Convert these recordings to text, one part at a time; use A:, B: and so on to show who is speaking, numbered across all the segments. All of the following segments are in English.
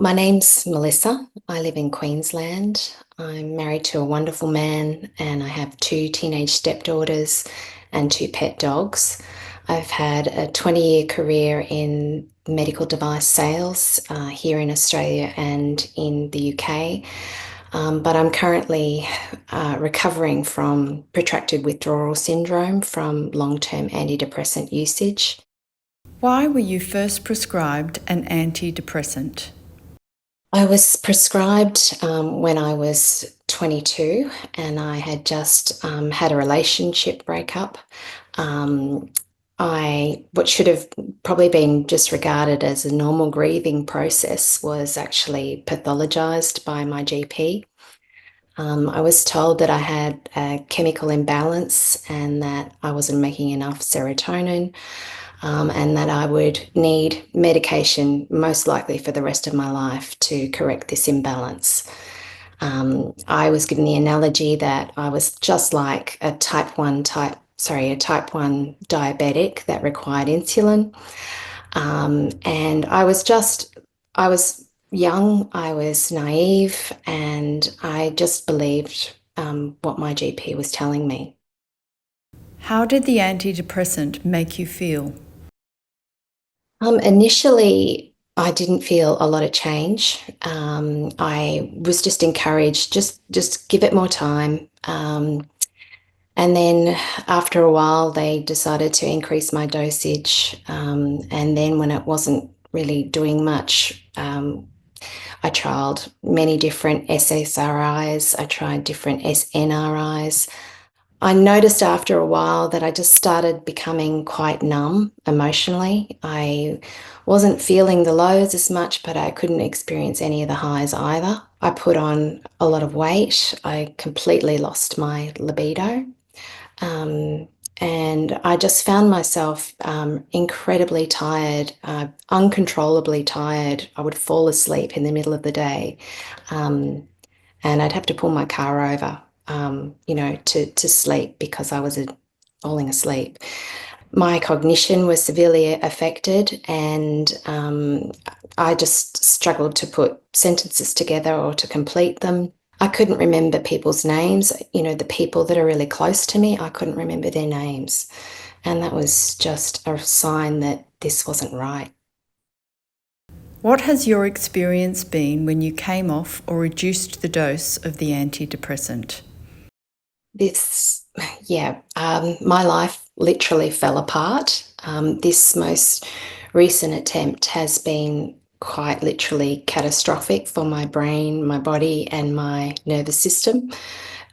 A: My name's Melissa. I live in Queensland. I'm married to a wonderful man and I have two teenage stepdaughters and two pet dogs. I've had a 20-year career in medical device sales here in Australia and in the UK. But I'm currently recovering from protracted withdrawal syndrome from long-term antidepressant usage.
B: Why were you first prescribed an antidepressant?
A: I was prescribed when I was 22 and I had just had a relationship breakup. Um, what should have probably been just regarded as a normal grieving process was actually pathologized by my GP. I was told that I had a chemical imbalance and that I wasn't making enough serotonin, and that I would need medication most likely for the rest of my life to correct this imbalance. I was given the analogy that I was just like a type 1 diabetic that required insulin. And I was young, I was naive, and I just believed what my GP was telling me.
B: How did the antidepressant make you feel?
A: Initially, I didn't feel a lot of change. I was just encouraged, just give it more time. And then after a while, they decided to increase my dosage. And then when it wasn't really doing much, I tried many different SSRIs. I tried different SNRIs. I noticed after a while that I just started becoming quite numb emotionally. I wasn't feeling the lows as much, but I couldn't experience any of the highs either. I put on a lot of weight. I completely lost my libido. Um, and I just found myself incredibly tired, uncontrollably tired. I would fall asleep in the middle of the day, um, and I'd have to pull my car over, to sleep because I was falling asleep. My cognition was severely affected, and I just struggled to put sentences together or to complete them. I couldn't remember people's names, the people that are really close to me, I couldn't remember their names. And that was just a sign that this wasn't right.
B: What has your experience been when you came off or reduced the dose of the antidepressant?
A: This, yeah, my life literally fell apart. This most recent attempt has been quite literally catastrophic for my brain, my body, and my nervous system.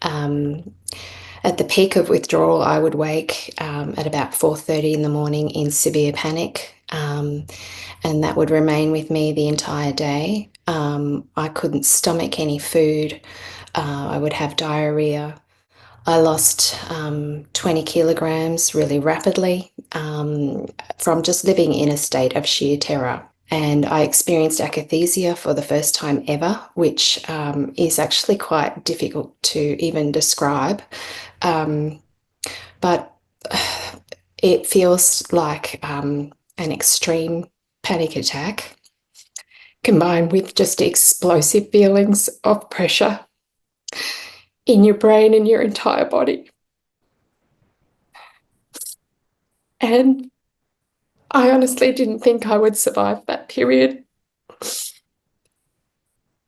A: Um, at the peak of withdrawal, I would wake at about 4:30 in the morning in severe panic, and that would remain with me the entire day. I couldn't stomach any food. I would have diarrhea. I lost 20 kilograms really rapidly from just living in a state of sheer terror. And I experienced akathisia for the first time ever, which is actually quite difficult to even describe. Um, but it feels like an extreme panic attack combined with just explosive feelings of pressure in your brain and your entire body. And I honestly didn't think I would survive that period.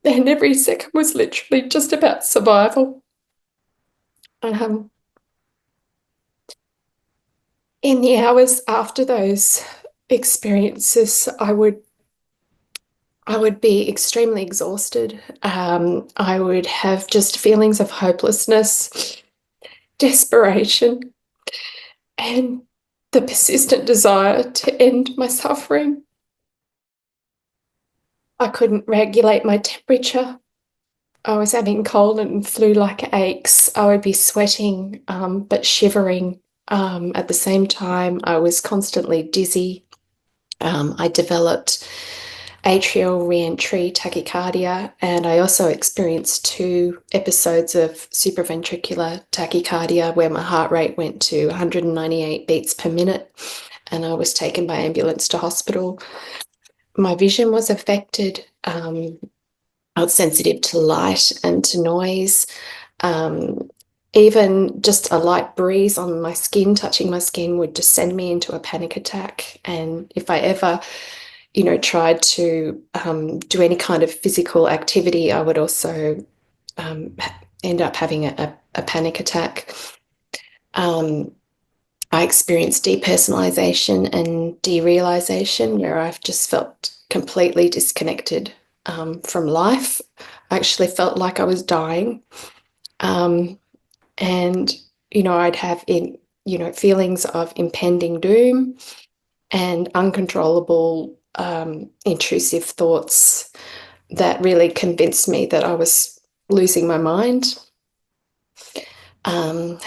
A: And every second was literally just about survival. Um, in the hours after those experiences, I would be extremely exhausted. I would have just feelings of hopelessness, desperation, and the persistent desire to end my suffering. I couldn't regulate my temperature. I was having cold and flu-like aches. I would be sweating, but shivering. At the same time, I was constantly dizzy. I developed atrial reentry tachycardia, and I also experienced 2 episodes of supraventricular tachycardia where my heart rate went to 198 beats per minute, and I was taken by ambulance to hospital. my vision was affected. I was sensitive to light and to noise. Um, Even just a light breeze on my skin, touching my skin, would just send me into a panic attack. And if I ever, tried to do any kind of physical activity, I would also um, end up having a panic attack. Um, I experienced depersonalization and derealization, where I've just felt completely disconnected from life. I actually felt like I was dying. Um, and, I'd have feelings of impending doom and uncontrollable, intrusive thoughts that really convinced me that I was losing my mind. Um,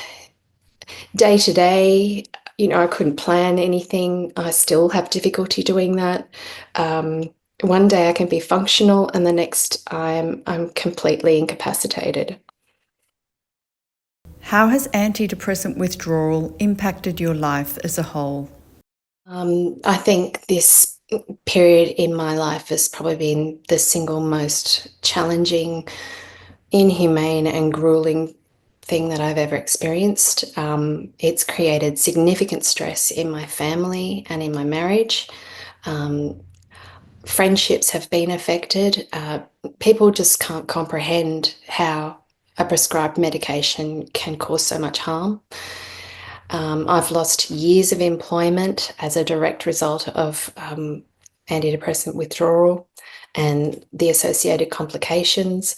A: Day to day, I couldn't plan anything. I still have difficulty doing that. One day I can be functional, and the next I'm completely incapacitated.
B: How has antidepressant withdrawal impacted your life as a whole?
A: I think this period in my life has probably been the single most challenging, inhumane, and grueling thing that I've ever experienced. It's created significant stress in my family and in my marriage. Um, Friendships have been affected. People just can't comprehend how a prescribed medication can cause so much harm. I've lost years of employment as a direct result of antidepressant withdrawal and the associated complications.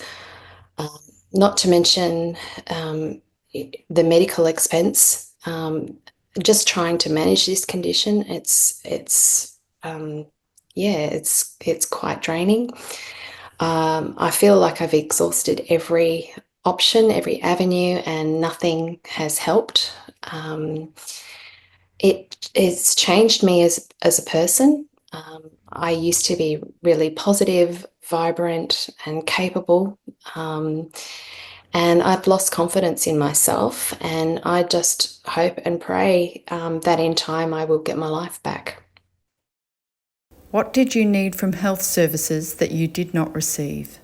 A: Um, Not to mention the medical expense. Just trying to manage this condition, yeah, it's quite draining. I feel like I've exhausted every option, every avenue, and nothing has helped. Um, it's changed me as a person. I used to be really positive, vibrant, and capable. Um, and I've lost confidence in myself. And I just hope and pray that in time I will get my life back.
B: What did you need from health services that you did not receive?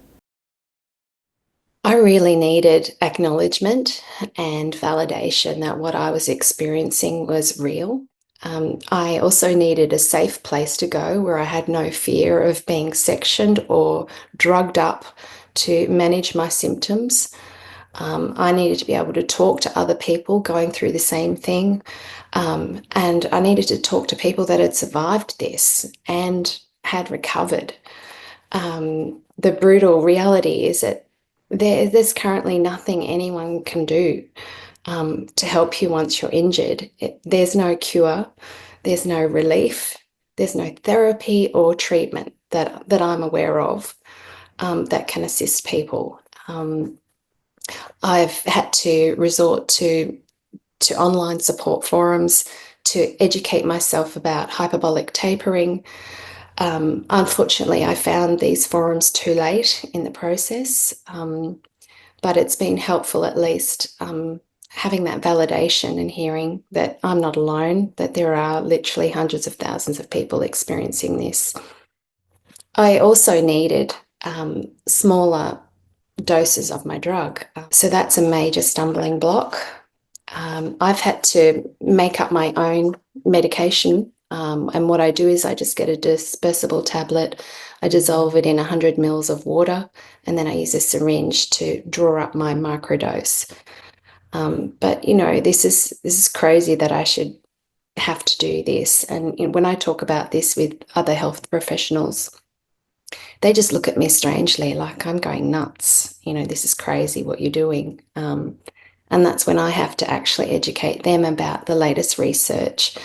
A: I really needed acknowledgement and validation that what I was experiencing was real. I also needed a safe place to go where I had no fear of being sectioned or drugged up to manage my symptoms. I needed to be able to talk to other people going through the same thing. And I needed to talk to people that had survived this and had recovered. The brutal reality is that there's currently nothing anyone can do to help you once you're injured. There's no cure, there's no relief, there's no therapy or treatment that I'm aware of that can assist people. I've had to resort to online support forums to educate myself about hyperbolic tapering. Unfortunately, I found these forums too late in the process, but it's been helpful at least having that validation and hearing that I'm not alone, that there are literally hundreds of thousands of people experiencing this. I also needed smaller doses of my drug. So that's a major stumbling block. I've had to make up my own medication. And what I do is I just get a dispersible tablet, I dissolve it in 100 mils of water, and then I use a syringe to draw up my microdose. But this is crazy that I should have to do this. And when I talk about this with other health professionals, they just look at me strangely, like I'm going nuts. This is crazy what you're doing. And that's when I have to actually educate them about the latest research,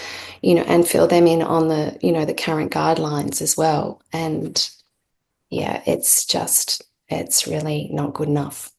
A: and fill them in on the current guidelines as well. And yeah, it's really not good enough.